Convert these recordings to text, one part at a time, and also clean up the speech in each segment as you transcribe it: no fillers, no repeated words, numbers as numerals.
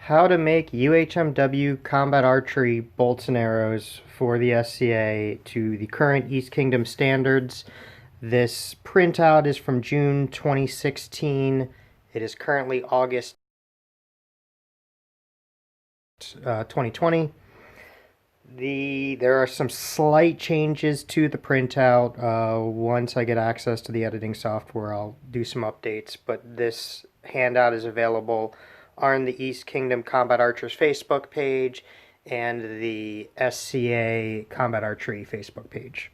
How to make UHMW combat archery bolts and arrows for the SCA to the current East Kingdom standards. This printout is from June 2016. It is currently August 2020. There are some slight changes to the printout. Once I get access to the editing software, I'll do some updates, but this handout is available on the East Kingdom Combat Archers Facebook page and the SCA Combat Archery Facebook page.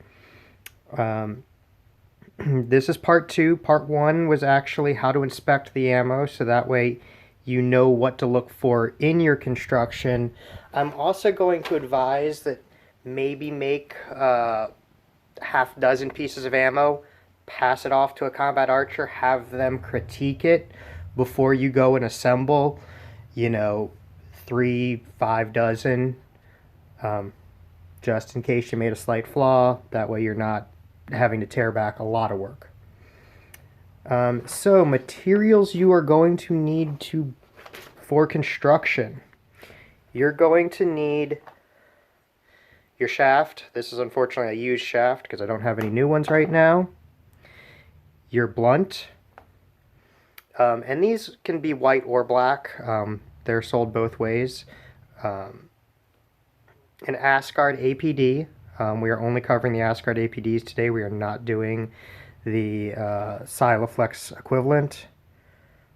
This is part 2. Part 1 was actually how to inspect the ammo, so that way you know what to look for in your construction. I'm also going to advise that maybe make half dozen pieces of ammo, pass it off to a combat archer, have them critique it before you go and assemble, 3-5 dozen, just in case you made a slight flaw. That way you're not having to tear back a lot of work. So materials you are going to need for construction. You're going to need your shaft. This is unfortunately a used shaft because I don't have any new ones right now. Your blunt. And these can be white or black. They're sold both ways. An Asgard APD. We are only covering the Asgard APDs today. We are not doing the Siloflex equivalent,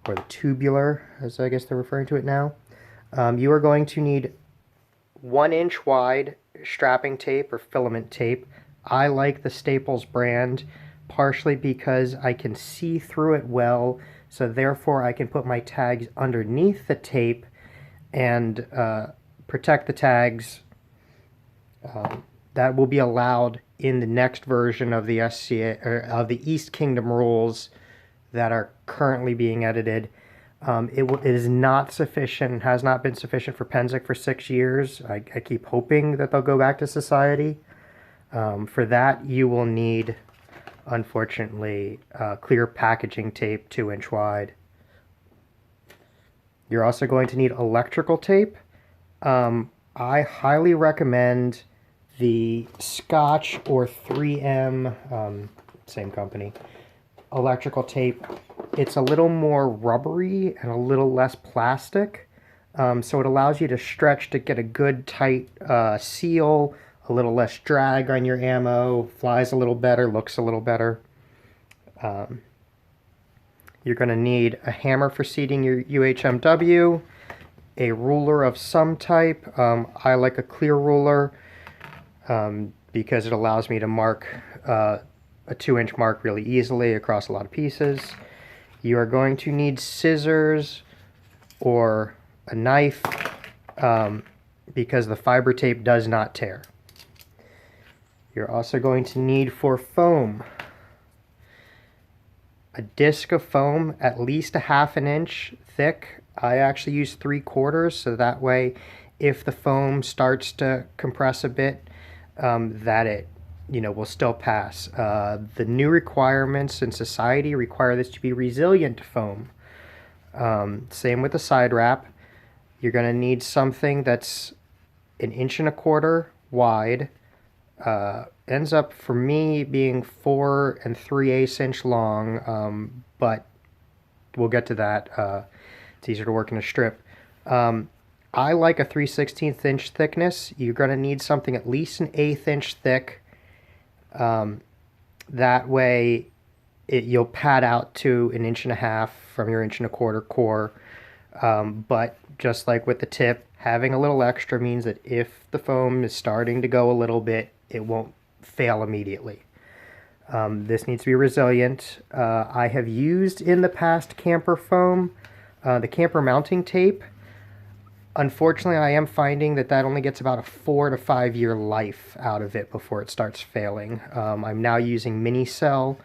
or the tubular, as I guess they're referring to it now. You are going to need 1-inch wide strapping tape or filament tape. I like the Staples brand, partially because I can see through it well, so therefore I can put my tags underneath the tape and protect the tags. That will be allowed in the next version of the SCA, or of the East Kingdom rules that are currently being edited. It is not sufficient, has not been sufficient for Pennsic for 6 years. I keep hoping that they'll go back to society. For that, you will need, unfortunately, clear packaging tape 2-inch wide. You're also going to need electrical tape. I highly recommend the Scotch or 3M, same company, electrical tape. It's a little more rubbery and a little less plastic, so it allows you to stretch to get a good tight seal, a little less drag on your ammo, flies a little better, looks a little better. You're going to need a hammer for seating your UHMW, a ruler of some type. I like a clear ruler because it allows me to mark a 2-inch mark really easily across a lot of pieces. You are going to need scissors or a knife because the fiber tape does not tear. You're also going to need, for foam, a disc of foam at least a 1/2 inch thick. I actually use 3/4, so that way if the foam starts to compress a bit, that it will still pass. The new requirements in society require this to be resilient to foam. Same with the side wrap. You're going to need something that's 1.25 inches wide. Ends up for me being 4 3/8 inch long, but we'll get to that. It's easier to work in a strip. I like a 3/16 inch thickness. You're going to need something at least 1/8 inch thick. That way you'll pad out to 1.5 inches from your 1.25 inch core. But just like with the tip, having a little extra means that if the foam is starting to go a little bit, it won't fail immediately. This needs to be resilient. I have used in the past camper foam, the camper mounting tape. Unfortunately, I am finding that only gets about a 4 to 5 year life out of it before it starts failing. I'm now using mini cell,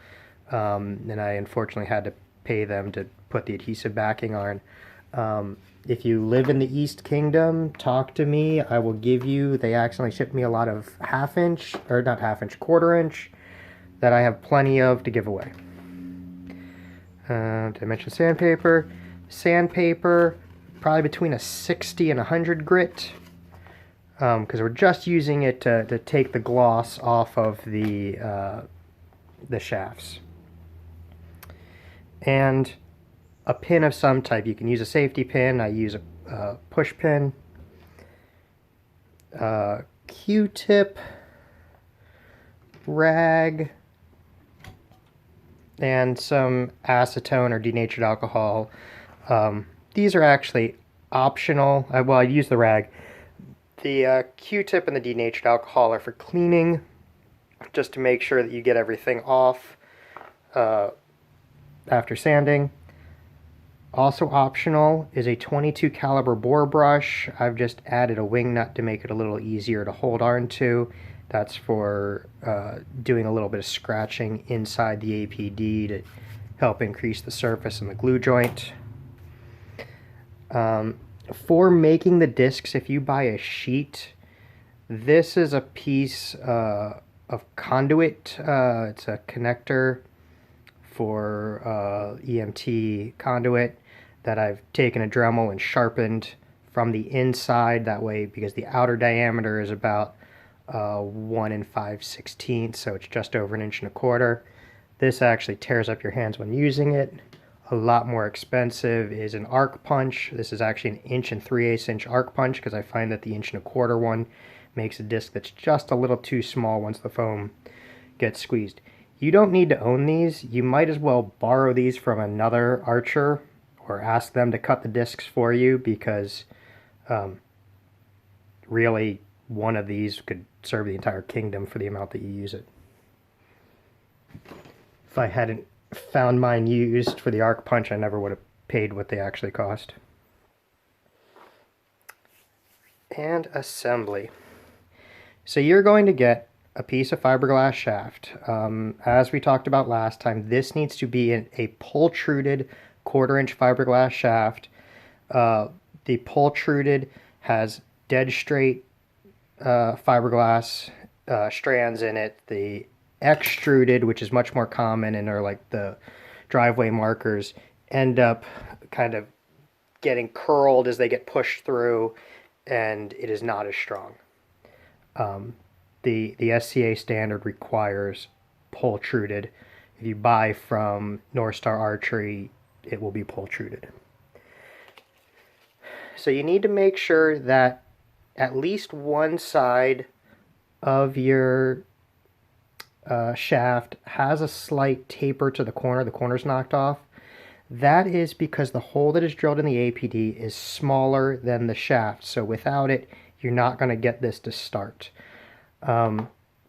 and I unfortunately had to pay them to put the adhesive backing on. If you live in the East Kingdom, talk to me. I will give you, they accidentally shipped me a lot of 1/2 inch, or not 1/2 inch, 1/4 inch, that I have plenty of to give away. Did I mention sandpaper? Sandpaper, probably between a 60 and 100 grit, because we're just using it to take the gloss off of the shafts. And a pin of some type. You can use a safety pin. I use a push pin, Q-tip, rag, and some acetone or denatured alcohol. These are actually optional. Well, I use the rag. The Q-tip and the denatured alcohol are for cleaning, just to make sure that you get everything off after sanding. Also optional is a 22 caliber bore brush. I've just added a wing nut to make it a little easier to hold on to. That's for doing a little bit of scratching inside the APD to help increase the surface and the glue joint. For making the discs, if you buy a sheet, this is a piece of conduit. It's a connector for EMT conduit that I've taken a Dremel and sharpened from the inside. That way, because the outer diameter is about 1 5/16, so it's just over 1.25 inches. This actually tears up your hands when using it. A lot more expensive is an arc punch. This is actually an 1 3/8 arc punch, because I find that the 1 1/4 one makes a disc that's just a little too small once the foam gets squeezed. You don't need to own these. You might as well borrow these from another archer or ask them to cut the discs for you, because really one of these could serve the entire kingdom for the amount that you use it. If I hadn't found mine used for the arc punch, I never would have paid what they actually cost. And assembly. So you're going to get a piece of fiberglass shaft. As we talked about last time, this needs to be a pultruded 1/4 inch fiberglass shaft. The pultruded has dead straight fiberglass strands in it. The extruded, which is much more common and are like the driveway markers, end up kind of getting curled as they get pushed through, and it is not as strong. The SCA standard requires pultruded. If you buy from North Star Archery, it will be pultruded. So you need to make sure that at least one side of your shaft has a slight taper to the corner's knocked off. That is because the hole that is drilled in the APD is smaller than the shaft, so without it, you're not going to get this to start.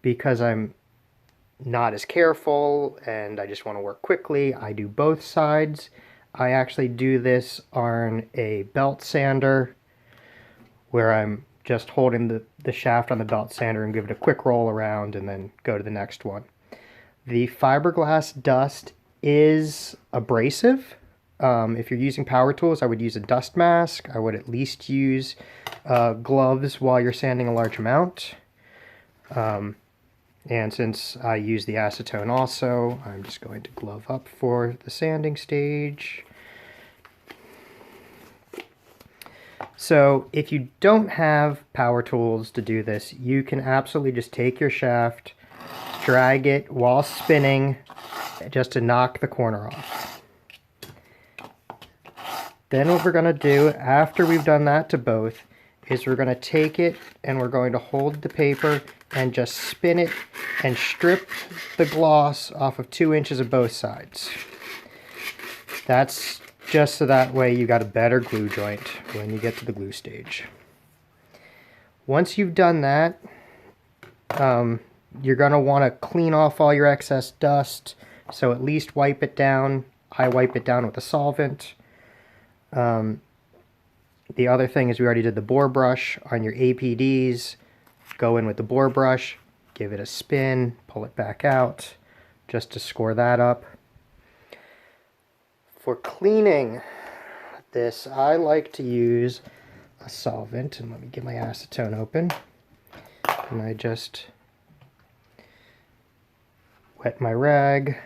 Because I'm not as careful and I just want to work quickly, I do both sides. I actually do this on a belt sander, where I'm just holding the shaft on the belt sander and give it a quick roll around and then go to the next one. The fiberglass dust is abrasive. If you're using power tools, I would use a dust mask. I would at least use gloves while you're sanding a large amount. And since I use the acetone also, I'm just going to glove up for the sanding stage. So if you don't have power tools to do this, you can absolutely just take your shaft, drag it while spinning, just to knock the corner off. Then what we're going to do after we've done that to both is we're going to take it and we're going to hold the paper and just spin it and strip the gloss off of 2 inches of both sides. That's just so that way you got a better glue joint when you get to the glue stage. Once you've done that, you're going to want to clean off all your excess dust, so at least wipe it down. I wipe it down with a solvent. The other thing is we already did the bore brush on your APDs. Go in with the bore brush, give it a spin, pull it back out, just to score that up. For cleaning this, I like to use a solvent, and let me get my acetone open. And I just wet my rag,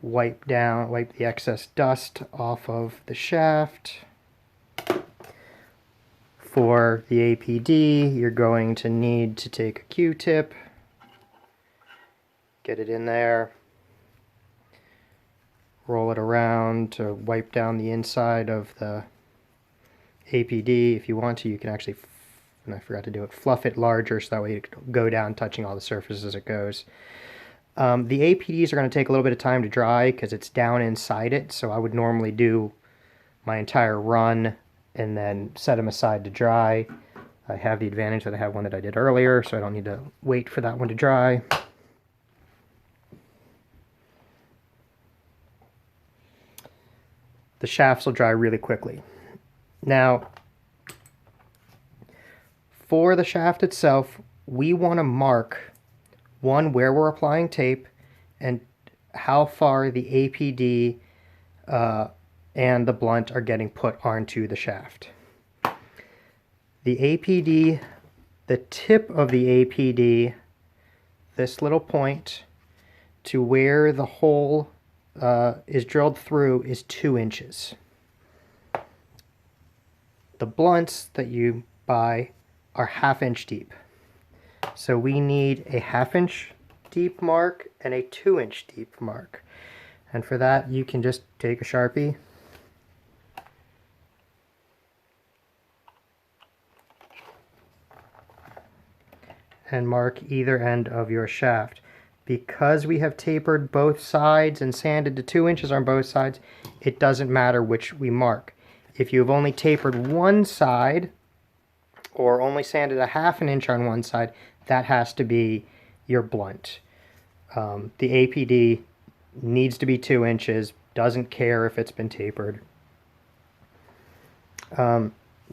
wipe the excess dust off of the shaft, For the APD, you're going to need to take a Q-tip, get it in there, roll it around to wipe down the inside of the APD. If you want to, you can actually, and I forgot to do it, fluff it larger so that way it can go down touching all the surfaces as it goes. The APDs are going to take a little bit of time to dry because it's down inside it, so I would normally do my entire run and then set them aside to dry. I have the advantage that I have one that I did earlier, so I don't need to wait for that one to dry. The shafts will dry really quickly. Now, for the shaft itself, we want to mark, one, where we're applying tape, and how far the APD and the blunt are getting put onto the shaft. The APD, the tip of the APD, this little point to where the hole is drilled through is 2 inches. The blunts that you buy are 1/2 inch deep. So we need a 1/2 inch deep mark and a 2 inch deep mark. And for that, you can just take a Sharpie and mark either end of your shaft. Because we have tapered both sides and sanded to 2 inches on both sides, it doesn't matter which we mark. If you've only tapered one side or only sanded a 1/2 inch on one side, that has to be your blunt. The APD needs to be 2 inches, doesn't care if it's been tapered.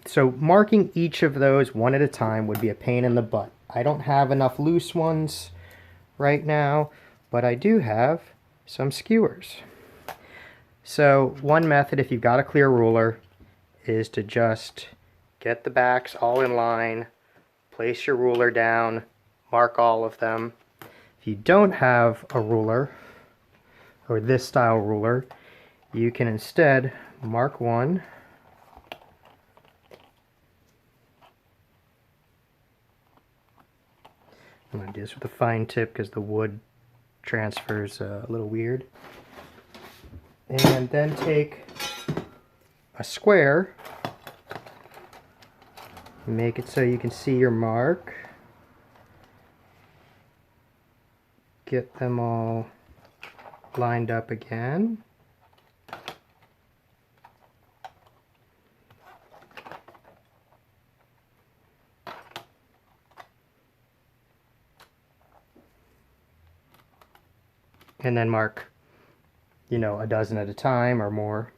So marking each of those one at a time would be a pain in the butt. I don't have enough loose ones right now, but I do have some skewers. So one method, if you've got a clear ruler, is to just get the backs all in line, place your ruler down, mark all of them. If you don't have a ruler, or this style ruler, you can instead mark one, I'm going to do this with a fine tip because the wood transfers a little weird. And then take a square, make it so you can see your mark, get them all lined up again. And then mark, you know, a dozen at a time or more.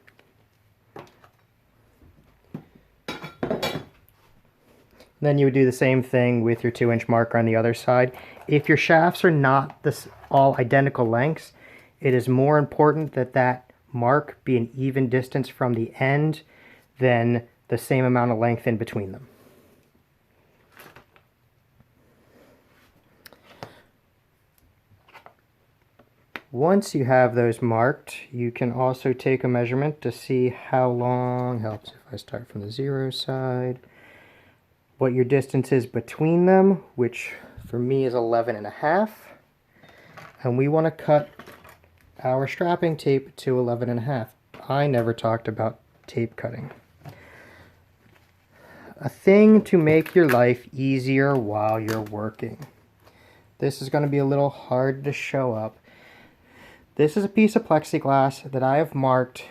Then you would do the same thing with your 2 inch marker on the other side. If your shafts are not all identical lengths, it is more important that that mark be an even distance from the end than the same amount of length in between them. Once you have those marked, you can also take a measurement to see how long, helps if I start from the 0 side, what your distance is between them, which for me is 11.5. And we want to cut our strapping tape to 11.5. I never talked about tape cutting. A thing to make your life easier while you're working. This is going to be a little hard to show up. This is a piece of plexiglass that I have marked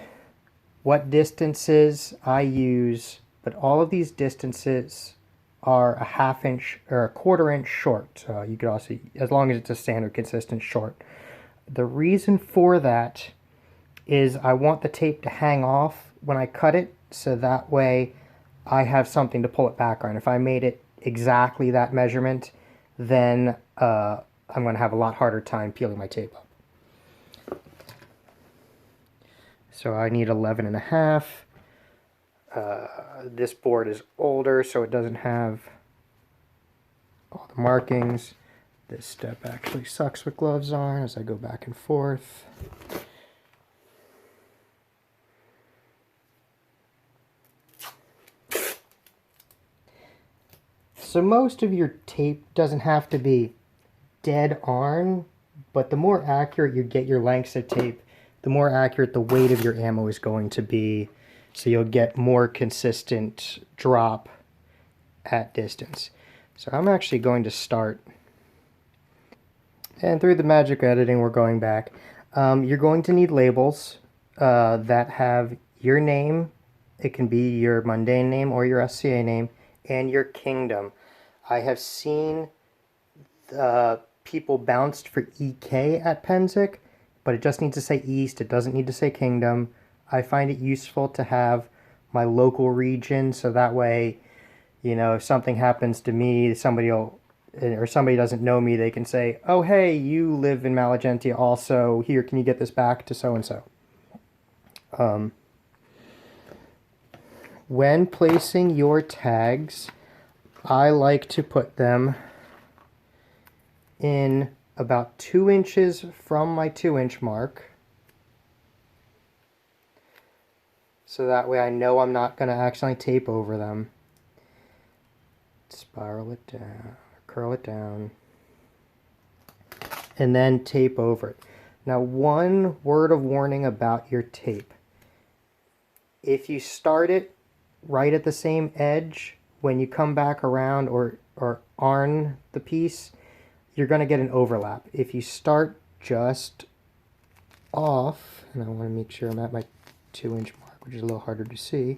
what distances I use, but all of these distances are a 1/2 inch or a 1/4 inch short. You could also, as long as it's a standard consistent short. The reason for that is I want the tape to hang off when I cut it, so that way I have something to pull it back on. If I made it exactly that measurement, then I'm going to have a lot harder time peeling my tape up. So I need 11.5. This board is older, so it doesn't have all the markings. This step actually sucks with gloves on as I go back and forth. So most of your tape doesn't have to be dead on, but the more accurate you get your lengths of tape, the more accurate the weight of your ammo is going to be, so you'll get more consistent drop at distance. So I'm actually going to start, and through the magic of editing we're going back. You're going to need labels that have your name, it can be your mundane name or your SCA name, and your kingdom. I have seen people bounced for EK at Penzik, but it just needs to say East, it doesn't need to say Kingdom. I find it useful to have my local region, so that way, you know, if something happens to me, somebody doesn't know me, they can say, oh hey, you live in Malagentia also, here, can you get this back to so-and-so. When placing your tags, I like to put them in about 2 inches from my 2-inch mark. So that way I know I'm not going to accidentally tape over them. Spiral it down, curl it down, and then tape over it. Now, one word of warning about your tape. If you start it right at the same edge, when you come back around or on the piece, you're going to get an overlap. If you start just off, and I want to make sure I'm at my 2-inch mark, which is a little harder to see,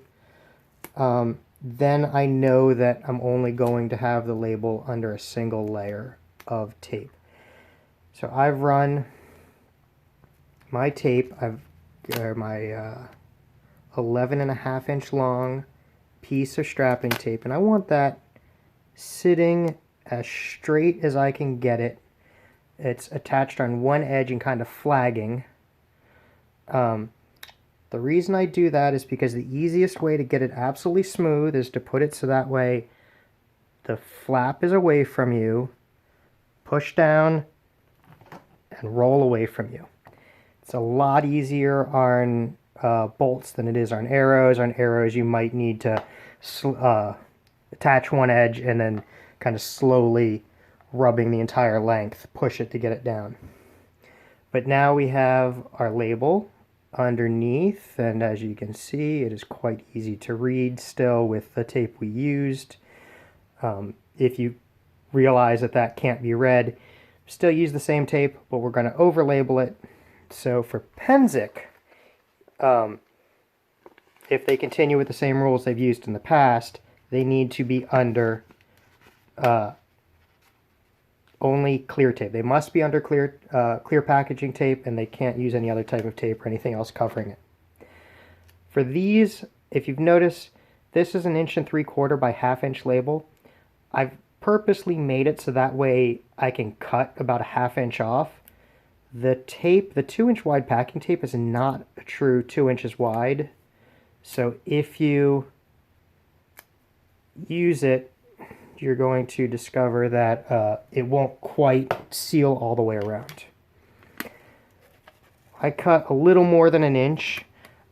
then I know that I'm only going to have the label under a single layer of tape. So I've run my tape, my 11.5-inch long piece of strapping tape, and I want that sitting as straight as I can get it. It's attached on one edge and kind of flagging. The reason I do that is because the easiest way to get it absolutely smooth is to put it so that way the flap is away from you, push down, and roll away from you. It's a lot easier on bolts than it is on arrows. On arrows you might need to attach one edge and then kind of slowly rubbing the entire length, push it to get it down. But now we have our label underneath, and as you can see, it is quite easy to read still with the tape we used. If you realize that that can't be read, still use the same tape, but we're going to over label it. So for Penzik, if they continue with the same rules they've used in the past, they need to be under only clear tape. They must be under clear packaging tape, and they can't use any other type of tape or anything else covering it. For these, if you've noticed, this is 1 3/4 by 1/2 inch label. I've purposely made it so that way I can cut about 1/2 inch off. The tape, the 2-inch wide packing tape, is not a true 2 inches wide. So if you use it, you're going to discover that it won't quite seal all the way around. I cut a little more than 1 inch.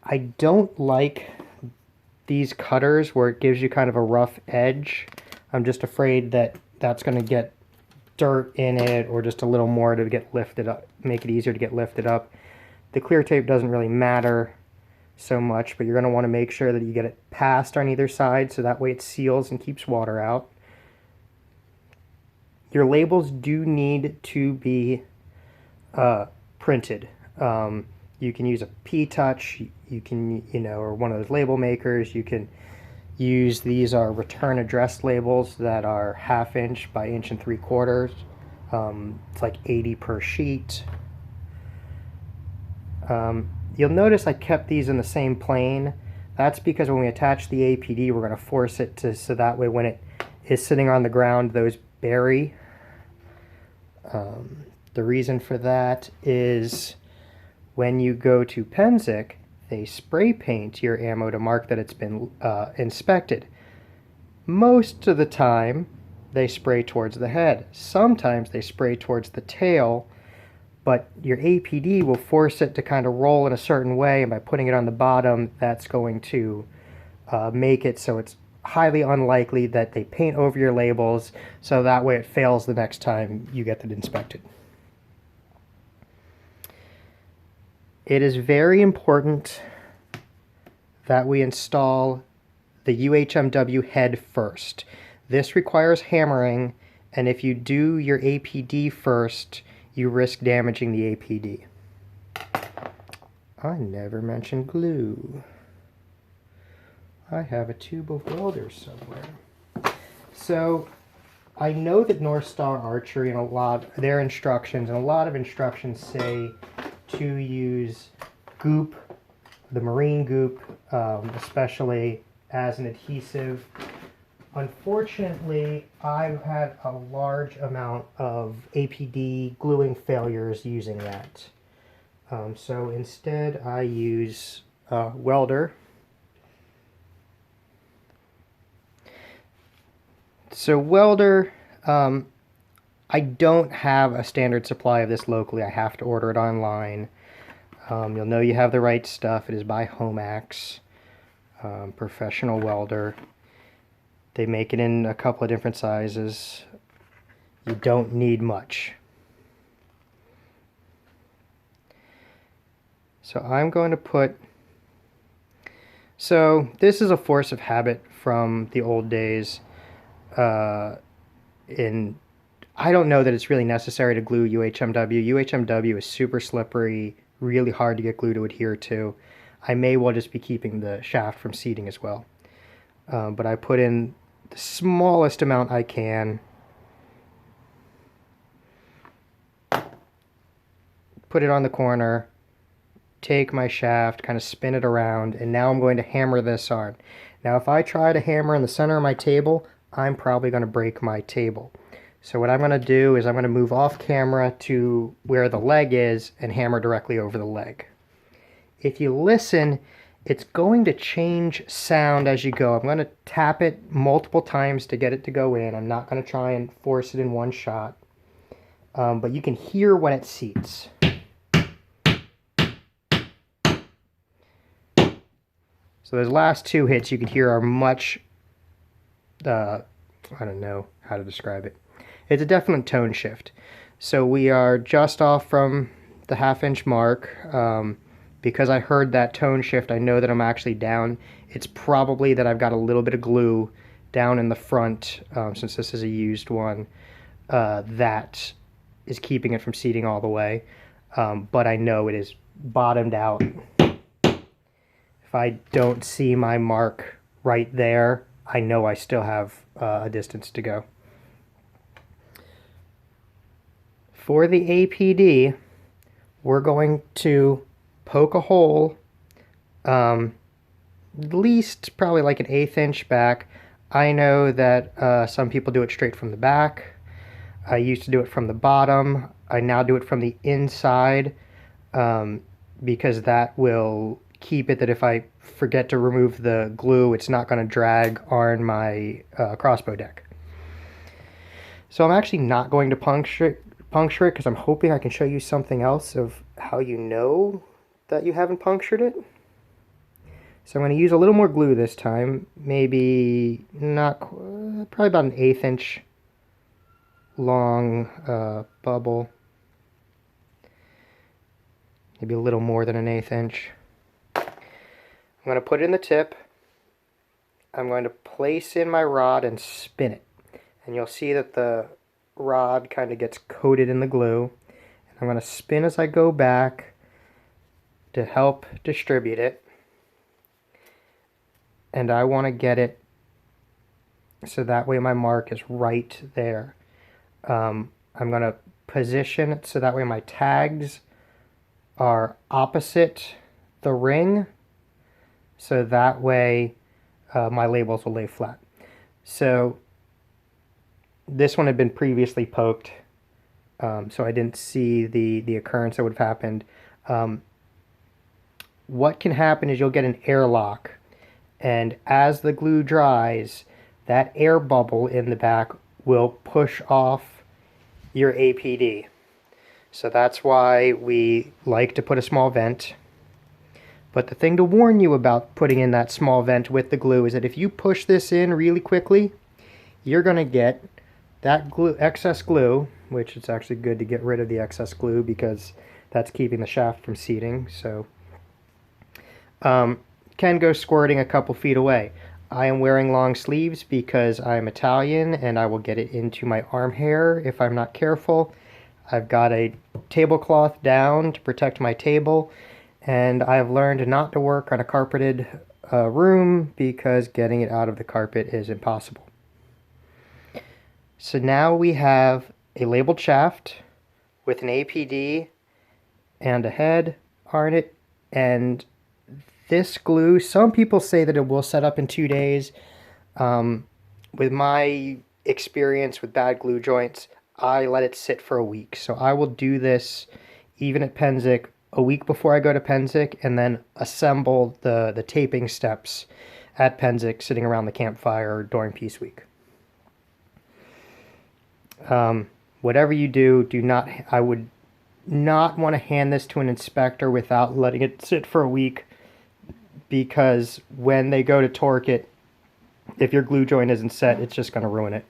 I don't like these cutters where it gives you kind of a rough edge. I'm just afraid that that's going to get dirt in it or just a little more to get lifted up, make it easier to get lifted up. The clear tape doesn't really matter so much, but you're going to want to make sure that you get it passed on either side so that way it seals and keeps water out. Your labels do need to be printed. You can use a P-Touch, you can, or one of those label makers. You can use, these are return address labels that are 1/2 inch by 1 3/4. It's like 80 per sheet. You'll notice I kept these in the same plane. That's because when we attach the APD, we're going to force it to, so that way when it is sitting on the ground, those bury. The reason for that is when you go to Penzik, they spray paint your ammo to mark that it's been inspected. Most of the time, they spray towards the head. Sometimes they spray towards the tail, but your APD will force it to kind of roll in a certain way, and by putting it on the bottom, that's going to make it so it's highly unlikely that they paint over your labels, so that way it fails the next time you get it inspected. It is very important that we install the UHMW head first. This requires hammering, and if you do your APD first, you risk damaging the APD. I never mentioned glue. I have a tube of welders somewhere. So I know that North Star Archery and a lot of their instructions, and a lot of instructions say to use goop, the marine goop, especially as an adhesive. Unfortunately, I've had a large amount of APD gluing failures using that. So instead I use welder. So welder, I don't have a standard supply of this locally. I have to order it online. You'll know you have the right stuff. It is by Homax, professional welder. They make it in a couple of different sizes. You don't need much. So I'm going to put, so this is a force of habit from the old days. I don't know that it's really necessary to glue UHMW. UHMW is super slippery, really hard to get glue to adhere to. I may well just be keeping the shaft from seating as well. But I put in the smallest amount I can. Put it on the corner. Take my shaft, kind of spin it around, and now I'm going to hammer this on. Now if I try to hammer in the center of my table, I'm probably going to break my table. So what I'm going to do is I'm going to move off camera to where the leg is and hammer directly over the leg. If you listen, it's going to change sound as you go. I'm going to tap it multiple times to get it to go in. I'm not going to try and force it in one shot. But you can hear when it seats. So those last two hits you can hear are much, I don't know how to describe it. It's a definite tone shift. So we are just off from the half-inch mark. Because I heard that tone shift, I know that I'm actually down. It's probably that I've got a little bit of glue down in the front, since this is a used one, that is keeping it from seating all the way. But I know it is bottomed out. If I don't see my mark right there, I know I still have a distance to go. For the APD, we're going to poke a hole, at least probably like an 1/8 inch back. I know that some people do it straight from the back. I used to do it from the bottom. I now do it from the inside, because that will keep it that if I forget to remove the glue, it's not going to drag on my crossbow deck. So I'm actually not going to puncture it because I'm hoping I can show you something else of how you know that you haven't punctured it. So I'm going to use a little more glue this time, maybe not, probably about an 1/8 inch long bubble, maybe a little more than an 1/8 inch. I'm going to put it in the tip. I'm going to place in my rod and spin it, and you'll see that the rod kind of gets coated in the glue. And I'm going to spin as I go back to help distribute it, and I want to get it so that way my mark is right there. I'm going to position it so that way my tags are opposite the ring, so that way my labels will lay flat. So this one had been previously poked, so I didn't see the occurrence that would have happened. What can happen is you'll get an airlock, and as the glue dries, that air bubble in the back will push off your APD. So that's why we like to put a small vent. But the thing to warn you about putting in that small vent with the glue is that if you push this in really quickly, you're going to get that glue, excess glue, which it's actually good to get rid of the excess glue because that's keeping the shaft from seating. So can go squirting a couple feet away. I am wearing long sleeves because I'm Italian and I will get it into my arm hair if I'm not careful. I've got a tablecloth down to protect my table, and I've learned not to work on a carpeted room because getting it out of the carpet is impossible. So now we have a labeled shaft with an APD and a head on it, and this glue, some people say that it will set up in 2 days. With my experience with bad glue joints, I let it sit for a week. So I will do this even at Pennsic a week before I go to Pennsic, and then assemble the taping steps at Pennsic sitting around the campfire during Peace Week. Whatever you do, I would not want to hand this to an inspector without letting it sit for a week, because when they go to torque it, if your glue joint isn't set, it's just going to ruin it.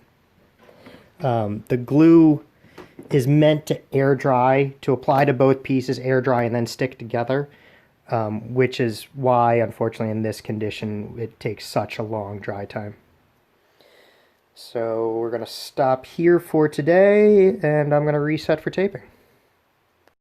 The glue is meant to air dry, to apply to both pieces, air dry, and then stick together, which is why, unfortunately, in this condition, it takes such a long dry time. So we're going to stop here for today, and I'm going to reset for taping.